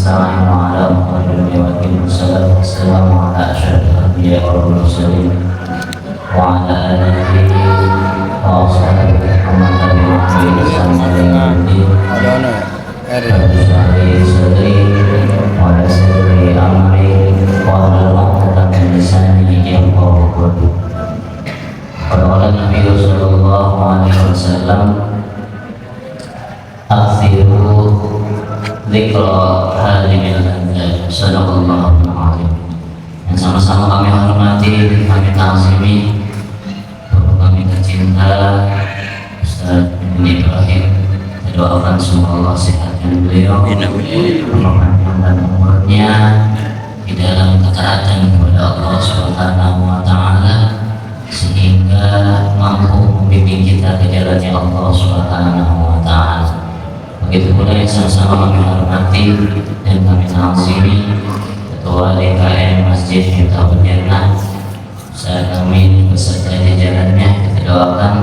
nasta'inu ala muhammadin wa alihi wasallam. Wassalamu ala asyrafil anbiya'i wal mursalin wa ala alihi wa ashabihi wa man tabi'ahum bi ihsan ila yaumil din. Rabbi shrah li sadri wa yassir li amri wa hlul 'uqdatam min lisani yafqahu qawli. Qala Nabi sallallahu alaihi wasallam, aksiru dzikra hadhil anjal. Sadaqallahu alaihi. Yang sama-sama kami hormati, kami ta'zimi, kami tercinta Ustaz bin Ibrahim. Kita doakan semoga Allah sehatkan beliau, memperpanjangkan umurnya di dalam ketaatan kepada Allah Subhanahu wa taala, sehingga mampu membimbing kita ke jalannya Allah Subhanahu wa taala. Begitu pula yang sama-sama kami hormati dan kami ta'zimi Ketua DKM Masjid Miftahul Jannah, Ustaz kami beserta jajarannya. Kita doakan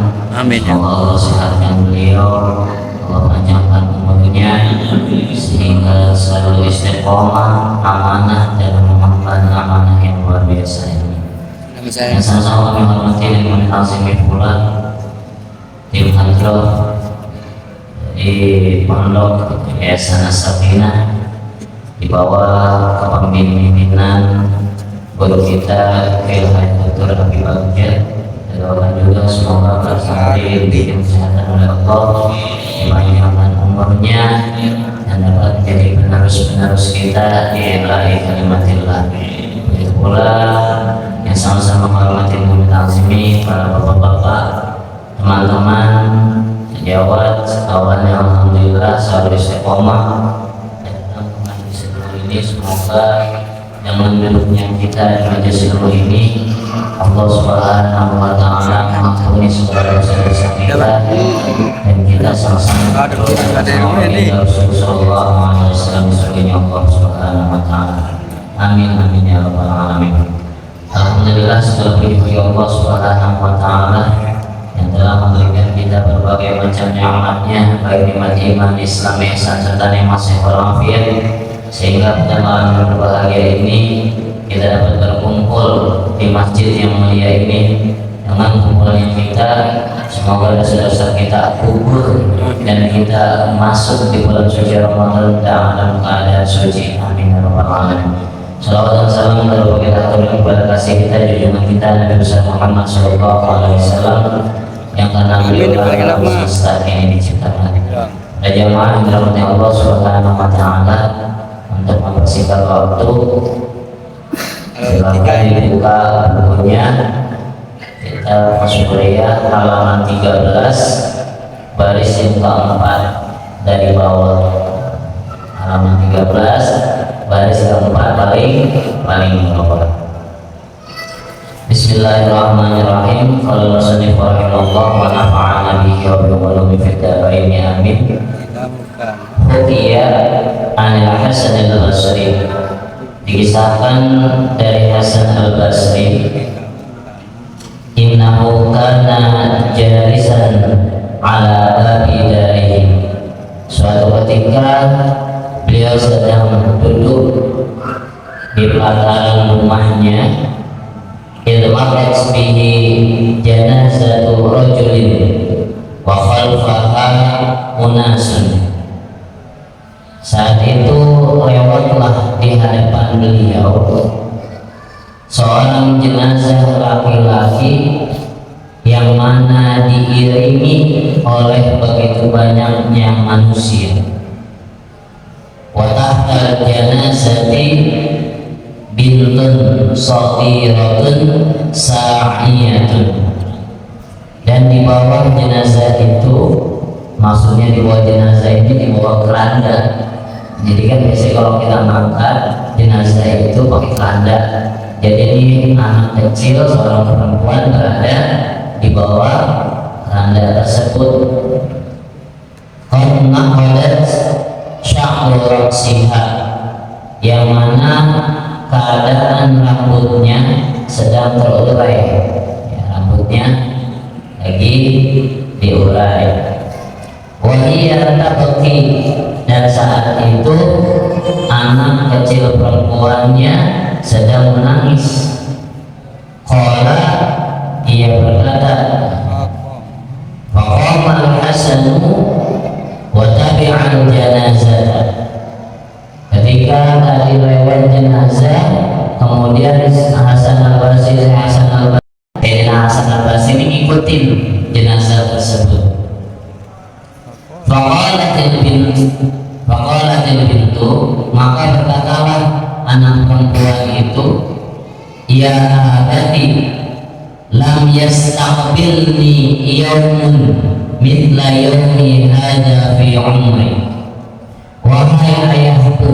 semoga Allah sehatkan beliau, Allah panjangkan umurnya sehingga selalu istiqomah, amanah dalam mengemban amanah yang luar biasa ini. Yang sama-sama kami hormati dan kami ta'zimi pula tim hadroh di Pondok Yayasan As-Sakinah di bawah kepemimpinan guru kita Dr. Habib Bagja. Doakan juga semoga bersambung di kesehatan oleh Allah, dipanjangkan umurnya dan dapat menjadi penerus-penerus kita di ilahi kalimatillah. Begitu pula yang sama-sama menghormati dan ta'zimi para bapak-bapak, teman-teman sejawat, kawan yang alhamdulillah selalu istiqomah dalam majelis ini. Semoga dengan duduknya kita di majelis ini Allah Subhanahu wa taala mengampuni segala dosa-dosa kita dan kita sama-sama berdoa Rasulullah SAW surganya Allah Subhanahu wa taala. Amin amin ya rabbal alamin. Alhamdulillah segala puji bagi Allah Subhanahu wa taala yang telah memberikan kita berbagai macam nikmatnya, baik nikmat iman, Islam, ihsan serta nikmat sehat walafiat, sehingga pada malam berbahagia ini kita dapat berkumpul di masjid yang mulia ini. Dengan kumpulannya kita, semoga dosa-dosa kita kubur dan kita masuk di bulan suci Ramadan dalam keadaan suci. Amin ya rabbal alamin. Salawat dan salam terus kita aturkan kepada kasih kita, junjungan kita Nabi besar Muhammad sallallahu alaihi wasallam, yang karena beliau adalah semesta ini diciptakan. Dan jamaah yang dirahmati Allah Subhanahu wa taala, untuk mempersingkat waktu silakan dibuka bukunya. Kita masuk kuliah halaman 13 baris yang keempat dari bawah. Halaman 13 baris keempat paling bawah. Bismillahirrahmanirrahim. Qala musannif rahimahullah wa nafa'ana bihi wa bi ulumi fid dharain amin. Hukiya anil Hasan al-Basri, dikisahkan dari Hasan al-Basri, innahu kana jalisan ala babi darihi, suatu ketika beliau sedang duduk di pelataran rumahnya, idmarat bihi janazatu rajulin wa khalfaha unasun. Saat itu lewatlah di hadapan beliau seorang jenazah laki-laki yang mana diiringi oleh begitu banyaknya manusia. Wa tahta janazati bintun shaghiratun sa'iyatun, dan di bawah jenazah itu, maksudnya di bawah jenazah ini di bawah keranda. Jadi kan biasanya kalau kita mengangkat jenazah itu pakai keranda. Jadi ini anak kecil seorang perempuan berada di bawah keranda tersebut. Qad sya'ru ra'siha, yang mana keadaan rambutnya sedang terurai, ya, rambutnya lagi diurai. Wahia tabki, dan saat itu anak anak kecil perempuannya sedang menangis. Qala, ia berkata, faqama al-Hasanu wa tabi'a al-janazah. Ketika tadi lewat jenazah, kemudian Hasan al-Basri ini ngikutin jenazah tersebut. Faqalatil bintu, maka berkatalah anak perempuan itu, ya abati, lam yastaqbilni yawmun mithla yawmi hadha fi umri. Wahai ayahku,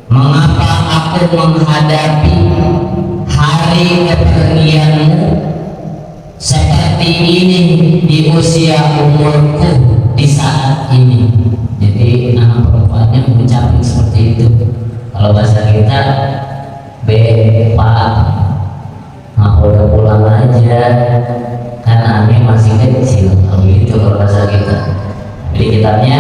mengapa aku menghadapi hari kepergianmu seperti ini di usia umurku di saat ini? Jadi anak perempuannya mengucapkan seperti itu. Kalau bahasa kita, Pak, aku udah pulang aja, kan Ami masih kecil. Begitu kalau bahasa kita. Jadi kitabnya,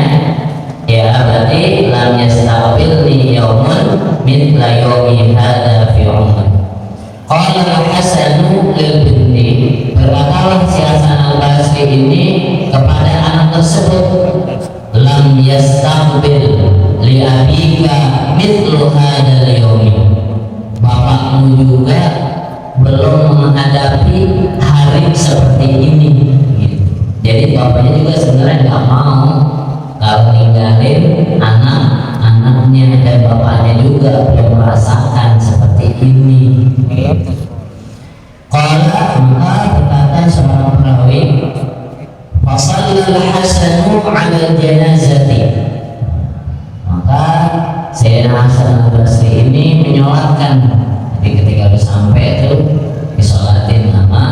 ya berarti lam yastaqbilni yawmun mithla yawmi hadha fi umri. Qala al-Hasanu lil binti, berkatalah si Hasan al-Basri ini kepada anak tersebut, lam yastaqbil li abika mithlu hadzal yawmi. Bapakmu juga belum menghadapi hari seperti ini. Jadi bapaknya juga sebenarnya nggak mau kalau ninggalin anak-anaknya, dan bapaknya juga belum merasakan seperti ini. Qala, maka berkata seorang perawi, fasallal Hasanu 'ala janazati, maka Sayyidina Hasan al-Basri ini menyolatkan. Jadi ketika udah sampai itu disolatin sama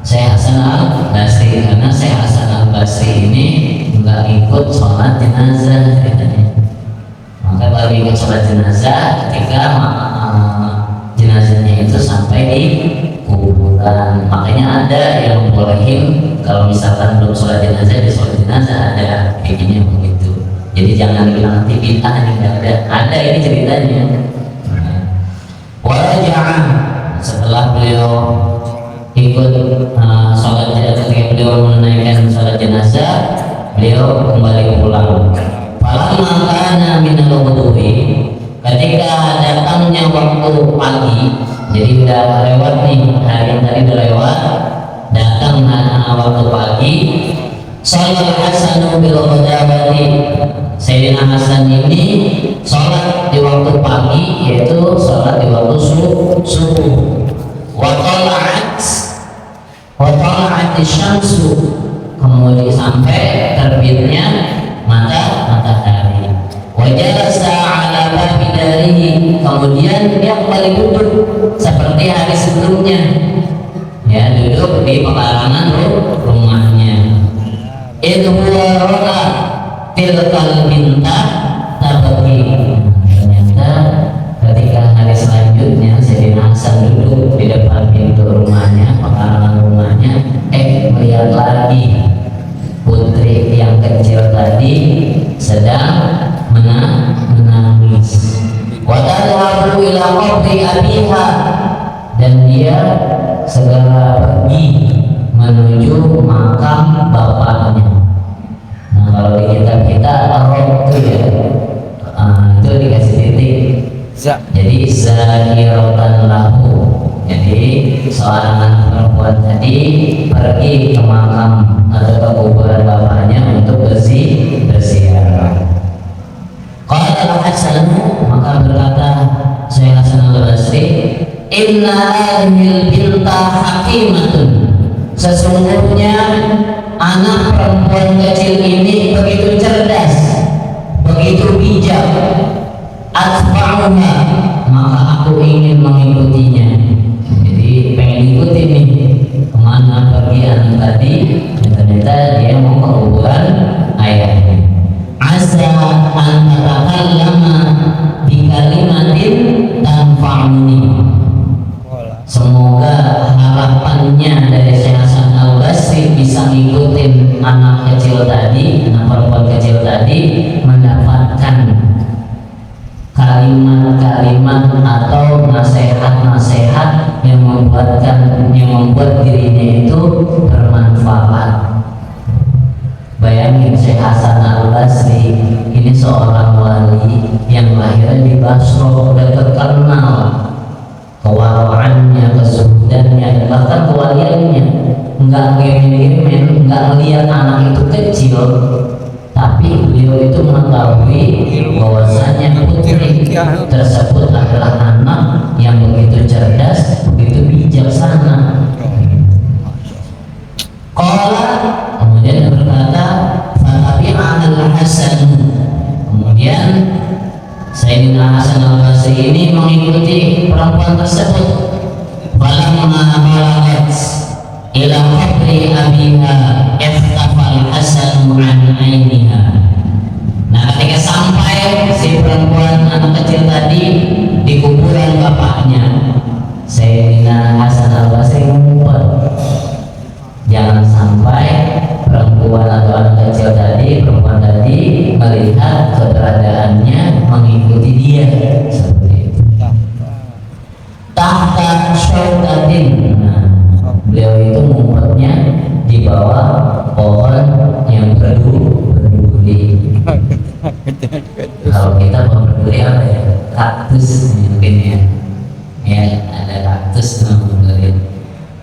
Syekh Hasan al-Basri, karena Syekh Hasan al-Basri ini nggak ikut sholat jenazah katanya. Maka baru ikut sholat jenazah ketika jenazahnya itu sampai di kuburan. Makanya ada yang bolehin kalau misalkan belum sholat jenazah, di sholat jenazah ada kayak gini begitu. Jadi jangan bilang nanti bid'ah, ada ini ceritanya. Waraja'a, setelah beliau ikut sholat jenazah, ketika beliau menunaikan sholat jenazah, beliau kembali pulang. Falamma kana minal ghudwi, ketika datangnya waktu pagi, jadi udah lewat nih, hari tadi udah lewat, datang waktu pagi, sholat Hasanu bil ghadawati, Sayyidina Hasan ini sholat di waktu pagi, yaitu sholat di waktu subuh. Wa tala'at syamsu, kemudian sampai terbitnya matahari. Wa jalasa ala babi darihi, kemudian dia kembali duduk seperti hari sebelumnya, ya, duduk di pekarangan rumahnya. Idh huwa ra'a tilkal bintah tabaki, ternyata ketika hari selanjutnya Sayyidina Hasan duduk di depan pintu rumahnya, pekarangan rumahnya, melihat lagi putri yang kecil tadi sedang menangis. Wa tadhabu ila qabri abiha, dan dia segera pergi menuju makam bapaknya. Nah, kalau di kitab kita arroh itu ya, itu dikasih titik. Jadi zahiratan lahu, jadi seorang anak perempuan tadi pergi ke makam atau ke kuburan bapaknya untuk berziarah. Qala al-Hasan, maka berkata Syekh Hasan al-Basri, inna hadhil binta hakimatun, sesungguhnya anak perempuan kecil ini begitu cerdas, begitu bijak. Atba'uha, maka aku ingin mengikutinya. Jadi pengen ikutin nih kemana pergi anak tadi, dan ternyata dia mau ke kuburan ayahnya. Asa an tatakallama bi kalimatin tanfa'uni, semoga harapannya dari Syekh Hasan al-Basri bisa ngikutin anak kecil tadi, anak perempuan kecil tadi, mendapatkan kalimat-kalimat atau nasihat-nasihat yang membuat dirinya itu bermanfaat. Bayangin Syekh Hasan Al-Basri ini seorang wali yang lahir di Basra dan terkenal kewaraannya, kesudahannya, bahkan kewaliannya. Enggak ngemen-ngemen, enggak melihat anak itu kecil, tapi beliau itu mengetahui bahwasanya putri tersebut adalah anak yang begitu cerdas, begitu bijaksana. Qala, kemudian berkata, "Fatabi'ana al-Hasan." Kemudian Sayyidina Hasan Al-Basri ini mengikuti perempuan tersebut. Falamma balagat ila qabri abiha iftafal Hasan an ainiha. Nah, ketika sampai si perempuan anak kecil tadi di kuburan bapaknya, Sayyidina Hasan Al-Basri mengumpul, jangan sampai perempuan atau anak kecil tadi, perempuan tadi melihat keberadaannya mengikuti dia seperti itu. Tahta syaukatin. Beliau itu ngumpetnya di bawah pohon yang berduri. Kalau kita pohon berduri apa ya? Kaktus mungkin ya. Ya, ada kaktus berduri.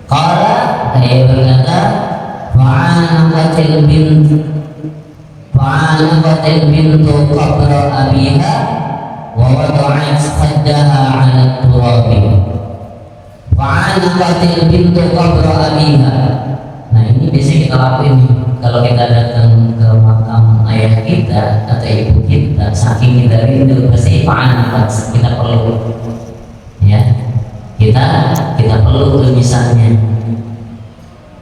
Qala, dia berkata, fa'anaqatil bintu qabra abiha wa wada'at khaddaha 'ala turabi. Fa'anaqatil bintu qabra abiha. Nah, ini biasa kita lakuin kalau kita datang ke makam ayah kita atau ibu kita, saking kita rindu pasti fa'anaqat, kita perlu ya, kita perlu tulisannya.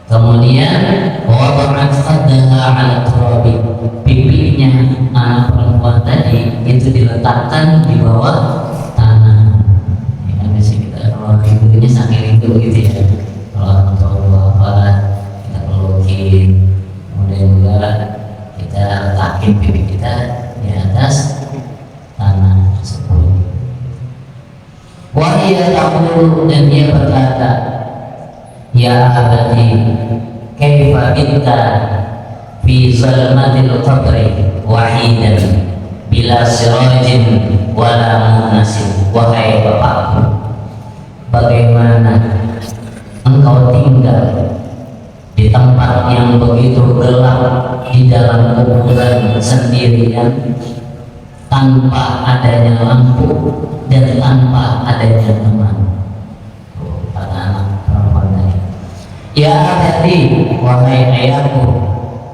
Kemudian wada'at khaddaha 'ala turabi, pipinya anak perempuan tadi itu diletakkan di bawah tanah. Ya, biasanya kita kalau rindunya saking rindu gitu ya, kalau orang tua apa kita pelukin, kemudian juga kita letakin pipi kita di atas tanah tersebut. Wahia taqulu, dan dia berkata, ya abadi, kaifa bitta fi zalmatil qabri wahidan bila sirajin wala munasin. Wahai bapakku, bagaimana engkau tinggal di tempat yang begitu gelap di dalam kuburan sendirian, tanpa adanya lampu dan tanpa adanya teman. Kata anak perempuan tadi, ya abadi, wahai ayahku,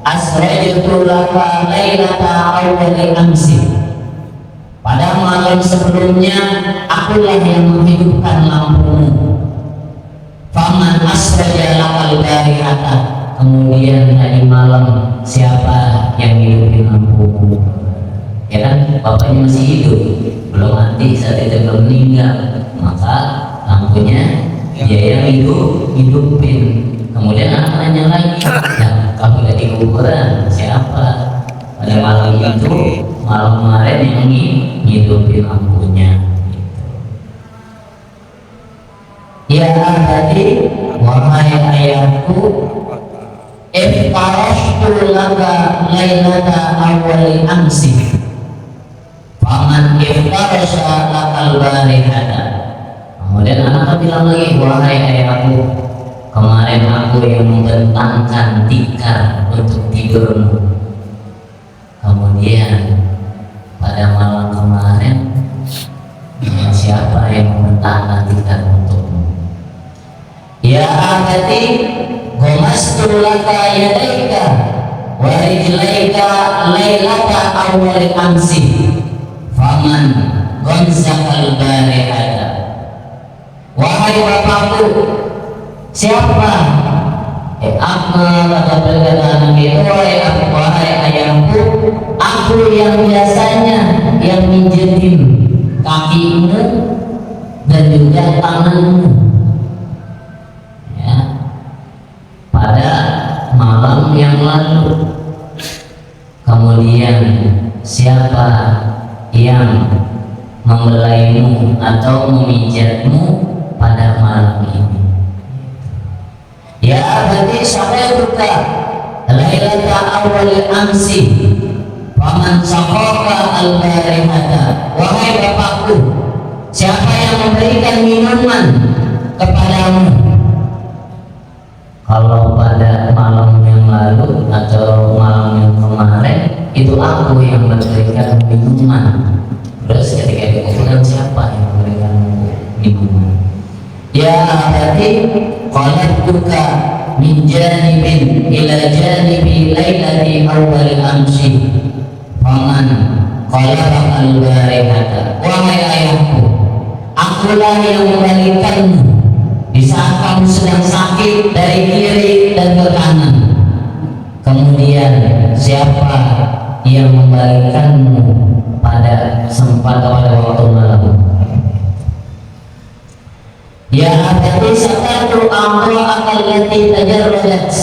asrajtu laka lailata awwali amsi, pada malam sebelumnya akulah yang menghidupkan lampumu. Faman asraja lakal barihata, kemudian tadi malam siapa yang hidupin lampumu? Ya kan, bapaknya masih hidup, belum mati, saat itu belum meninggal, maka lampunya dia yang hidupin. Kemudian anak nanya lagi, ya, kamu lagi kuburan siapa? Pada malam itu, malam kemarin yang hidupin lampunya. Ya abadi, wahai ayahku, iftarashtu laka lailata awwali amsi, faman iftarasha lakal barihata. Kemudian anak bilang lagi, wahai ayahku, kemarin aku yang membentangkan tikar untuk tidurmu. Kemudian pada malam kemarin, siapa yang membentangkan tikar untukmu? Ya abadi, gomastu laka yadaika wa rijlaika lailata awwali amsi, faman gonzakal barihata. Wahai bapakku, siapa? Aku kata berkata anak itu, wahai ayahku, aku yang biasanya yang mijetin kakimu dan juga tanganmu ya, pada malam yang lalu. Kemudian siapa yang membelaimu atau memijatmu pada malam ini. Ya abadi syafaituka lailata awal amsi faman saqaka al-barihata. Wahai bapakku, siapa yang memberikan minuman kepadamu kalau pada malam yang lalu atau malam yang kemarin, itu aku yang memberikan minuman. Terus ketika di kuburan, siapa yang memberikan minuman? Ya abadi qalabtuka min janibin ila janibi lailati awal amsi faman qalabaka al-barihata. Wahai ayahku, akulah yang membalikanmu di saat kamu sedang sakit dari kiri dan ke kanan. Kemudian siapa yang membalikanmu pada waktu malam? Ya abadi satatu amra'aka allati tajarradat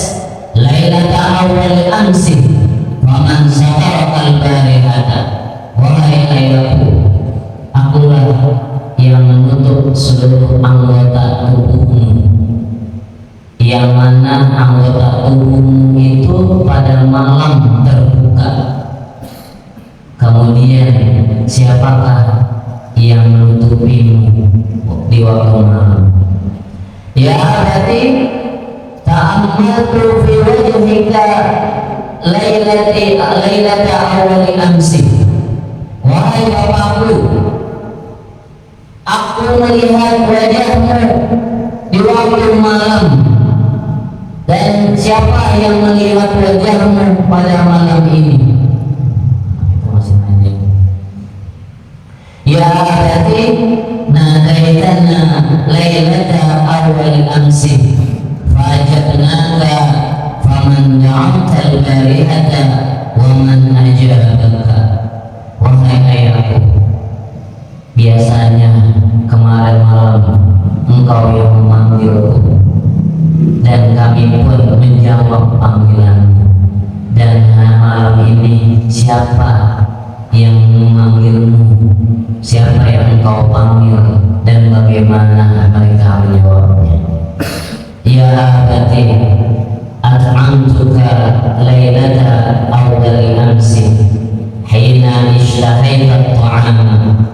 lailata awal amsi faman sataraka al-barihata. Wahai ayahku, akulah yang menutup seluruh anggota tubuhmu, yang mana anggota tubuhmu itu pada malam terbuka. Kemudian siapakah yang menutupimu di waktu malam? Ya abadi ta'ammaltu fi wajhika lailata awali amsi. Wahai bapakku, aku melihat wajahmu di waktu malam. Dan siapa yang melihat wajahmu pada malam ini? Itu masih nanya. Ya abadi nadaitana lailata awal amsi fajabnaka faman da'amta al-barihata wa man ajabaka. Wahai ayahku, biasanya kemarin malam engkau yang memanggilku, dan kami pun menjawab panggilanmu. Dan malam ini siapa yang memanggilmu? Siapa yang engkau panggil dan bagaimana mereka menjawabnya? Ya abadi at'amtuka lailata awwali amsi hina ishtahaita at-ta'ama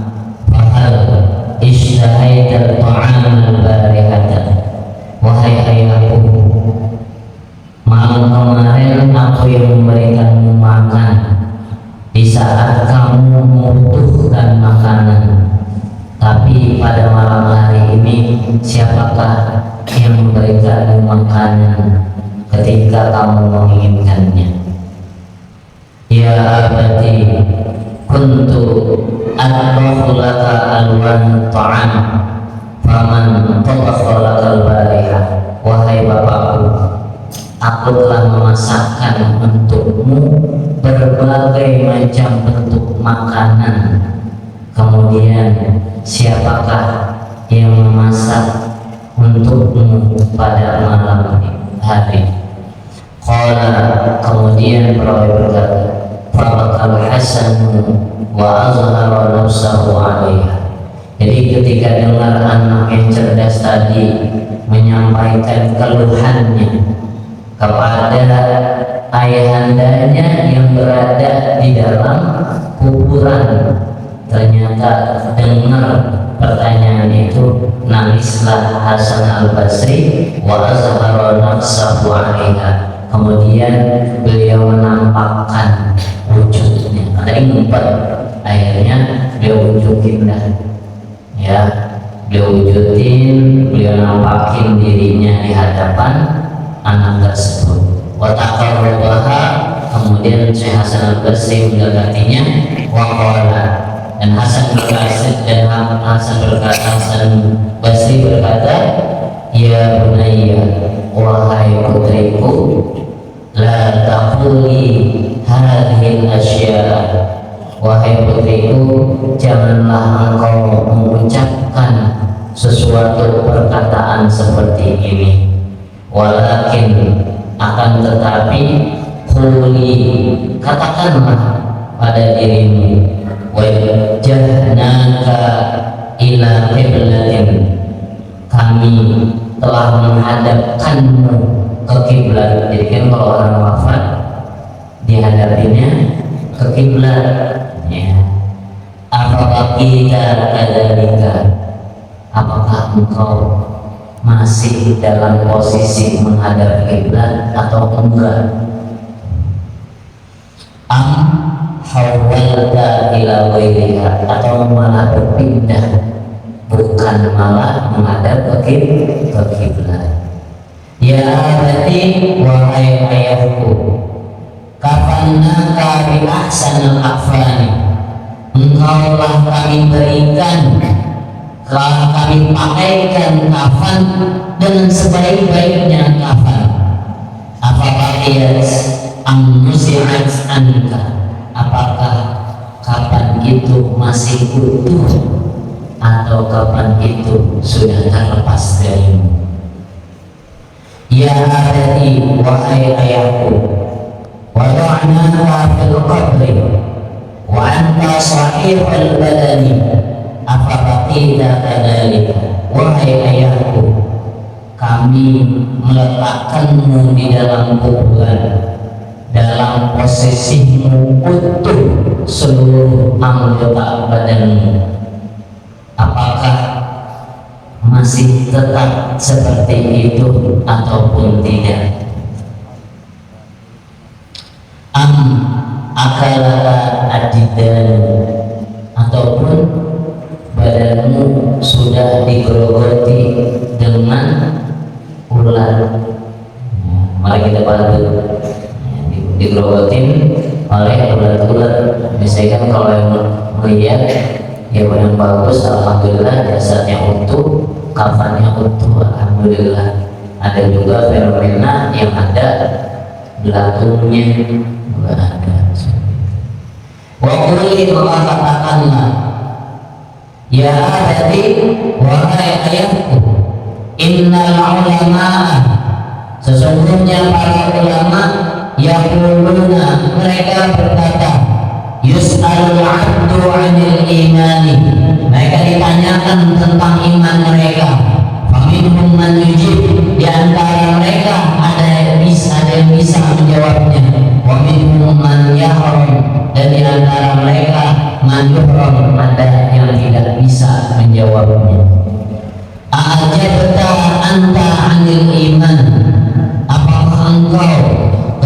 fahal ishtahaita at-ta'ama al-barihata. Wahai ayahku, malam kemarin aku yang memberikanmu makan di saat kamu membutuhkan makanan. Tapi pada malam hari ini, siapakah yang memberikanmu makanan ketika kamu menginginkannya? Ya abadi kuntu atbakhu laka alwan ta'am faman tabakha lakal barihah. Wahai bapakku, aku telah memasakkan untukmu berbagai macam bentuk makanan. Kemudian siapakah yang memasak untukmu pada malam hari? Qala, kemudian perawi berkata, fabakal hasanu wa azhara nafsahu alaiha. Jadi ketika dengar anak yang cerdas tadi menyampaikan keluhannya kepada ayahandanya yang berada di dalam kuburan, ternyata dengar pertanyaan itu, nangislah Hasan al-Basri wa azhara nafsahu alaiha. Kemudian beliau menampakkan wujudnya, ada yang ngumpet, akhirnya dia wujudin dah, ya, dia wujudin, beliau nampakin dirinya di hadapan anak tersebut. Wataqarrabaha, kemudian Syekh Hasan al-Basri mendekatinya, waqala, dan Hasan Basri berkata, ya bunayya, wahai putriku, la taquli hadhil asya. Wahai putriku, janganlah engkau mengucapkan sesuatu perkataan seperti ini. Walakin, akan tetapi, quli, katakanlah pada dirimu, wajjahnaka ila qiblatin, kami telah menghadapkanmu ke kiblat. Jadi kan kalau orang wafat dihadapinya ke kiblat ya. Apakah kita kadzalika, apakah engkau masih dalam posisi menghadap kiblat atau enggak? Am hawalta ila ghairiha, atau malah berpindah bukan malah menghadap ke kiblat. Ya abati, wahai ayahku, kafannaka bi ahsanil akfani, engkaulah kami berikan, kami pakaikan kafan dengan sebaik-baiknya kafan. Apakah nusihat anka, apakah kapan itu masih utuh atau kapan itu sudah terlepas darimu? Ya abadi, wahai ayahku, wada'naka fil qabri wa anta sahihul badani, apakah tidak kadzalika, wahai ayahku, kami meletakkanmu di dalam kuburan dalam posisimu utuh seluruh anggota badanmu, apakah masih tetap seperti itu ataupun tidak? Am akala adidan, ataupun badanmu sudah digerogoti dengan ular. Mari kita bantu, digerogotin oleh ular-ular. Misalkan kalau yang melihat ya yang bagus, alhamdulillah jasadnya utuh, kafannya utuh, alhamdulillah. Ada juga fenomena yang ada belatungnya enggak ada. Waktu maka katakanlah, ya abadi, wahai ayahku, innal ulama, sesungguhnya para ulama, yaquluna, mereka berkata, yus'alul 'abdu 'anil imani, mereka ditanyakan tentang iman mereka. Faminhum man yujib, di antara mereka ada yang bisa menjawabnya. Wa minhum man yahram, dan di antara mereka man yuhram, ada yang tidak bisa menjawabnya. A'jabta anta 'anil iman, apakah engkau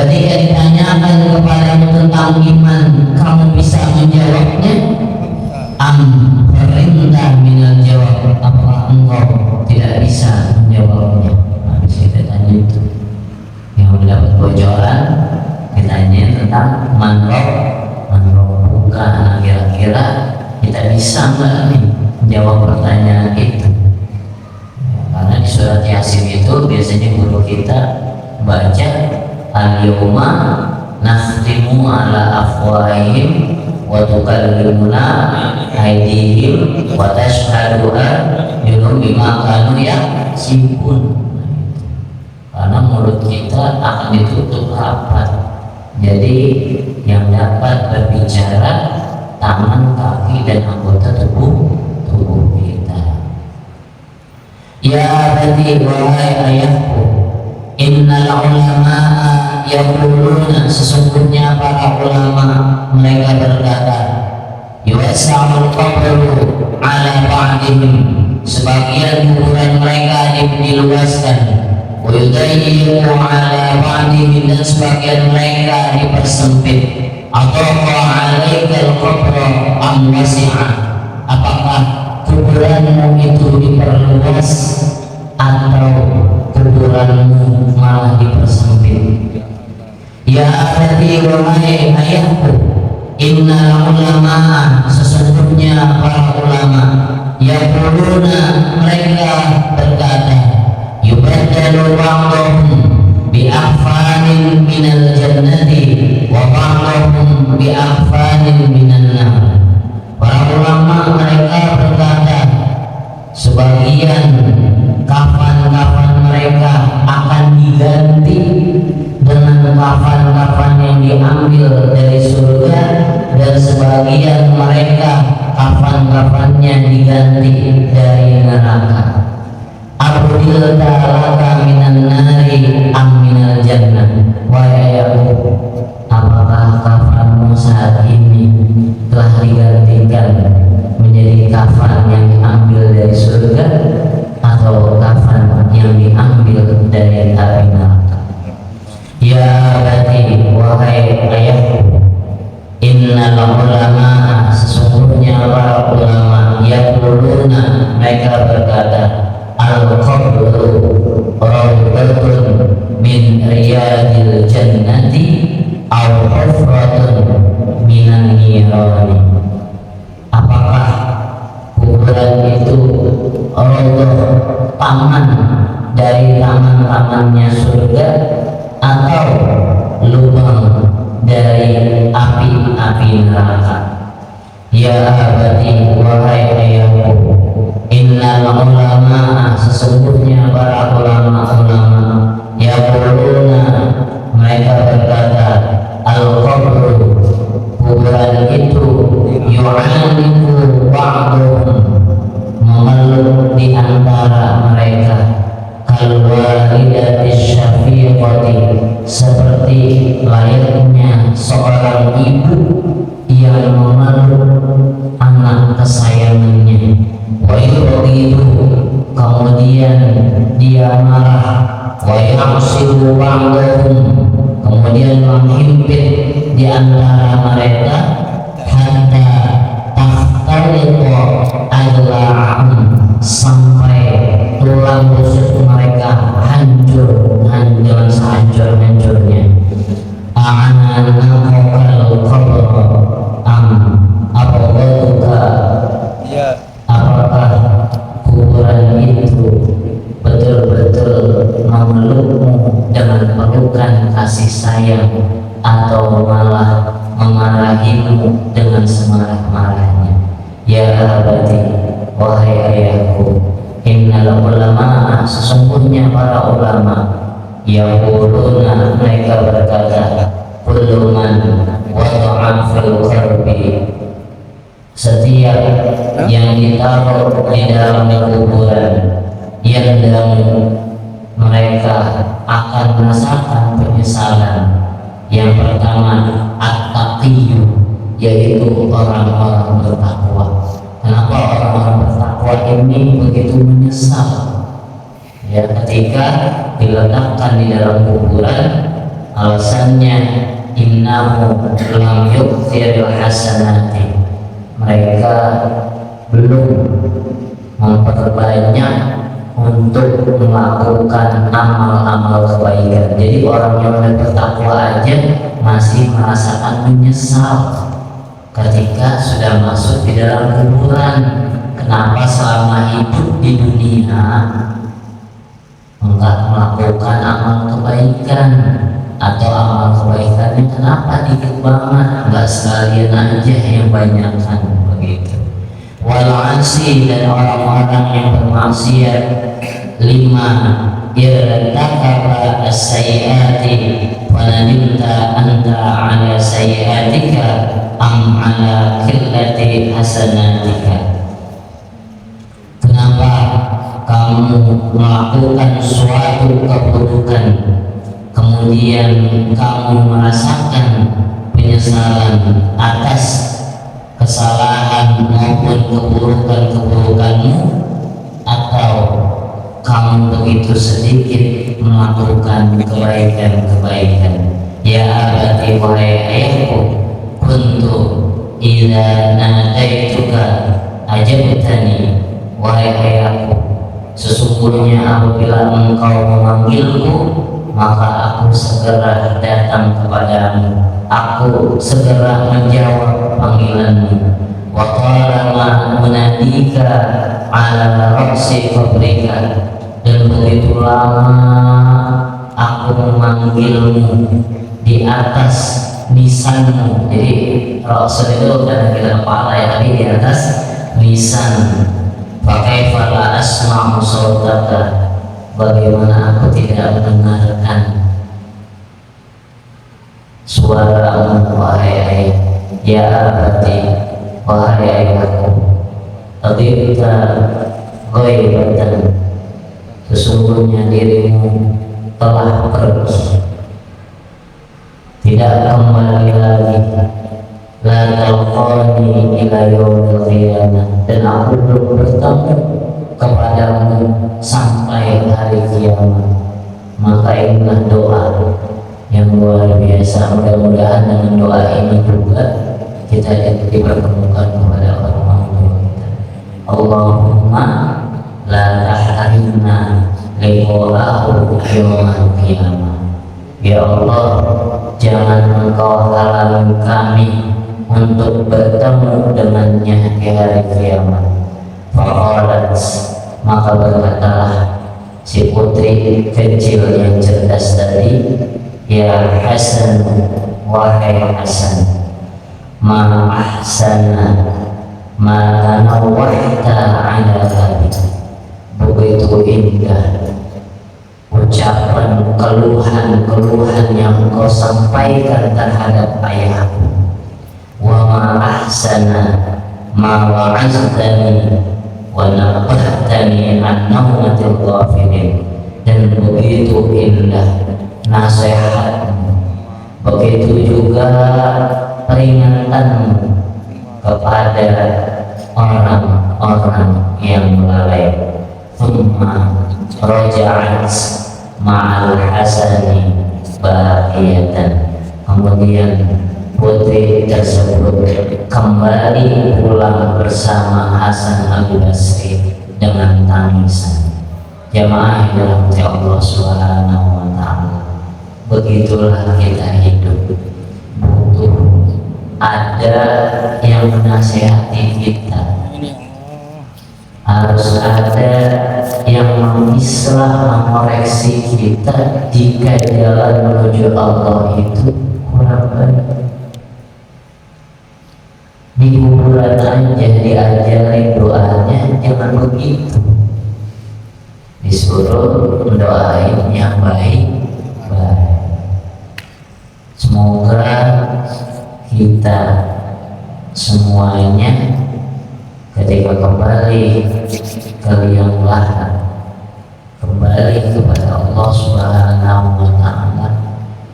ketika ditanyakan kepadamu tentang iman kamu bisa menjawabnya? Am perintah minal jawab, apakah engkau tidak bisa menjawabnya? Habis kita tanya itu, yang mendapat bocoran ditanya tentang manrob bukan, kira-kira kita bisa nggak nih menjawab pertanyaan itu? Karena di surat Yasin itu biasanya guru kita baca al-yawma nakhtimu ala afwahihim wa tukallimuna aydihim wa tashhadu arjuluhum bima kanu yaksibun. Karena mulut kita akan ditutup rapat, jadi yang dapat berbicara tangan, kaki, dan anggota tubuh kita. Ya abadi, wahai ayahku, innal ulama'a yaquluna, sesungguhnya para ulama mereka berkata, yuwassa'ul qabru ala ba'dihim, sebagian kuburan mereka diluaskan, wa yudayyiqu ala ba'dihim, dan sebagian mereka dipersempit. Ataqa 'alaikal qabru am wasi'a, apakah kuburanmu itu diperluas atau kuburanmu malah dipersempit? Ya abadi, wahai ayahku, innal ulama, sesungguhnya para ulama, yaquluna, mereka berkata, yubaddalu ba'dhum bi aghfanin minal jannati wa ba'dhum bi aghfanin minan nar. Para ulama mereka berkata, sebagian kafan-kafan mereka akan diganti dengan kafan-kafan yang diambil dari surga, dan sebagian sebagian mereka kafan-kafannya diganti dari neraka. Abdil ta'alaka minan nari am minal jannah. Wahai aku, apakah kafanmu saat ini telah digantikan menjadi kafan yang diambil dari surga atau kafan yang diambil dari api neraka? Ya abati, wahai ayahku, innal ulama, sesungguhnya para ulama, yaquluna, mereka berkata, al-qabru rawdatun min riyadil jannati aw hufratun minan nirani. Apakah kuburan itu rawdah, taman dari taman-tamannya surga, atau lubang dari api-api neraka? Ya abadi, wahai ayahku, innal ulama, sesungguhnya para ulama-ulama, yaquluna, mereka berkata, al-qabru, kuburan itu, yu'aniku ba'duhum, memeluk di antara mereka, kalwalidati syafiqati, seperti layaknya seorang ibu yang memeluk anak kesayangannya. Wa yuridu, kemudian dia marah, wa ya'sibu ba'dahum, kemudian menghimpit di antara mereka, hatta tahtariqa adla'ahum, sampai tulang rusuk mereka hancur dengan sehancur-hancurnya. A'ananakal qabr am abghadaka, apakah kuburan itu betul-betul memelukmu dengan pelukan kasih sayang, atau malah memarahimu dengan semarah-marahnya? Ya abadi, wahai ayahku, innal ulama, sesungguhnya para ulama, yaquluna, mereka berkata, kullu man wada'a fil qarbi, setiap yang ditaruh di dalam kuburan, yang mereka akan merasakan penyesalan. Yang pertama, at-taqiyyu, yaitu orang-orang bertakwa. Kenapa orang-orang bertakwa ini begitu menyesal? Ya, ketika diletakkan di dalam kuburan, alasannya innahu lam yu'thiril hasanati, mereka belum memperbanyak untuk melakukan amal-amal kebaikan. Jadi orang yang bertakwa aja masih merasakan menyesal ketika sudah masuk di dalam kuburan. Kenapa selama hidup di dunia enggak melakukan amal kebaikan, atau amal kebaikannya kenapa dikit banget, enggak sekalian aja yang banyakkan begitu. Wal'ansi, dan orang-orang yang bermaksiat. 5, irtakaba as-sayyiati wa nadimta anta ala sayyiatika am ala qillati hasanatika. Kenapa kamu melakukan suatu keburukan, kemudian kamu merasakan penyesalan atas kesalahan maupun keburukan-keburukanmu, atau kamu begitu sedikit melakukan kebaikan-kebaikan? Ya abadi, wahai ayahku, kuntu idza nadaituka ajabtani, wahai ayahku, sesungguhnya apabila engkau memanggilku, maka aku segera datang kepadamu, aku segera menjawab panggilanmu. Wa talama munadika ala ra'si qabrika, dan begitu lama aku memanggilmu di atas nisanmu. Jadi rasul itu bukan di kepala ya, tapi di atas nisan. Pakai fala asma'u sautaka, bagaimana aku tidak mendengarkan suaramu, wahai ayah. Ya abati, wahai ayahku, tabibta ghaibatan, sesungguhnya dirimu telah pergi, tidak kembali lagi. La talqani ila yaumil qiyamah, dan aku belum bertemu kepadamu sampai hari kiamat. Maka inilah doa yang luar biasa. Mudah-mudahan dengan doa ini juga kita dipertemukan kepada orang tua kita. Allahumma la tahrimna liqa'ahu yawmal qiyamah. Ya Allah, jangan engkau halangi kami untuk bertemu dengannya di hari kiamat. Faqalat, maka berkatalah si putri kecil yang cerdas tadi, ya Hasan, wahai Hasan, ma ahsana ma tanawwahta ala hadi, begitu indah ucapan keluhan yang kau sampaikan terhadap ayahku. Wa ma ahsana ma wa'aztani wa nabahtani an nawmatil ghafilin, dan begitu indah nasihatmu, begitu juga peringatanmu kepada orang-orang yang lalai. Thumma raja'at ma'al hasani baqiyatan, kemudian putri tersebut kembali pulang bersama Hasan al-Basri dengan tangisan. Jamaah yang dirahmati Allah Subhanahu wa ta'ala, begitulah kita hidup, butuh ada yang menasihati kita, harus ada yang mengislah, mengoreksi kita jika jalan menuju Allah itu kurang baik. Di kuburan aja diajarin doanya jangan begitu, disuruh mendoain yang baik-baik. Semoga kita semuanya ketika kembali ke liang lahat, kembali kepada Allah Subhanahu wa ta'ala,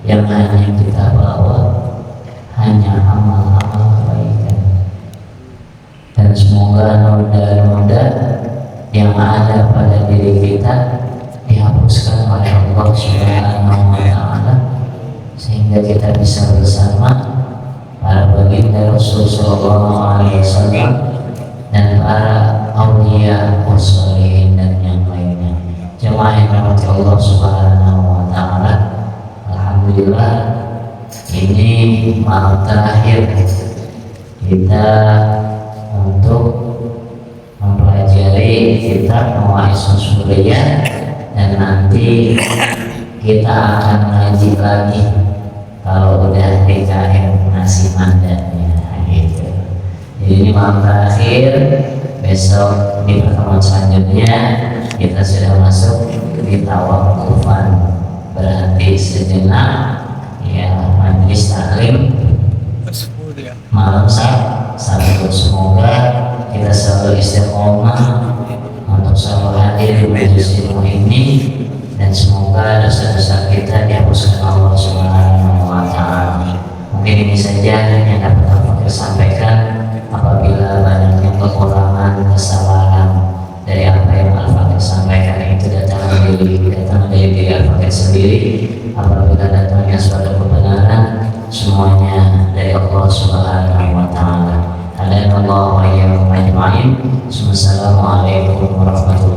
yang hanya kita bawa hanya amal-amal kebaikan. Dan semoga noda-noda yang ada pada diri kita dihapuskan oleh Allah Subhanahu wa ta'ala, sehingga kita bisa bersama para baginda Rasul sallallahu alaihi wasallam dan para aulia wassalihin dan yang lainnya. Jemaah yang dirahmati Allah Subhanahu wa ta'ala, alhamdulillah ini malam terakhir kita untuk mempelajari kitab Mawaisun Suriyah, dan nanti kita akan ngaji lagi kalau udah DKM ngasih mandatnya gitu. Jadi ini malam terakhir, besok di pertemuan selanjutnya kita sudah masuk di tawakufan, berhenti sejenak ya, majelis taklim malam Sabtu. Semoga kita selalu istiqomah untuk selalu hadir di majelis ilmu ini, dan semoga dosa-dosa kita dihapuskan Allah Subhanahu wa ta'ala. Mungkin ini saja yang dapat aku sampaikan. Apabila banyaknya kekurangan, kesalahan dari apa yang Al-Fatih sampaikan itu datang dari diri Al-Fatih sendiri. Apabila datangnya suatu kebenaran, semuanya dari Allah Subhanahu wa ta'ala. Alhamdulillah wa iyyakum ajma'in. Wassalamualaikum warahmatullahi wabarakatuh.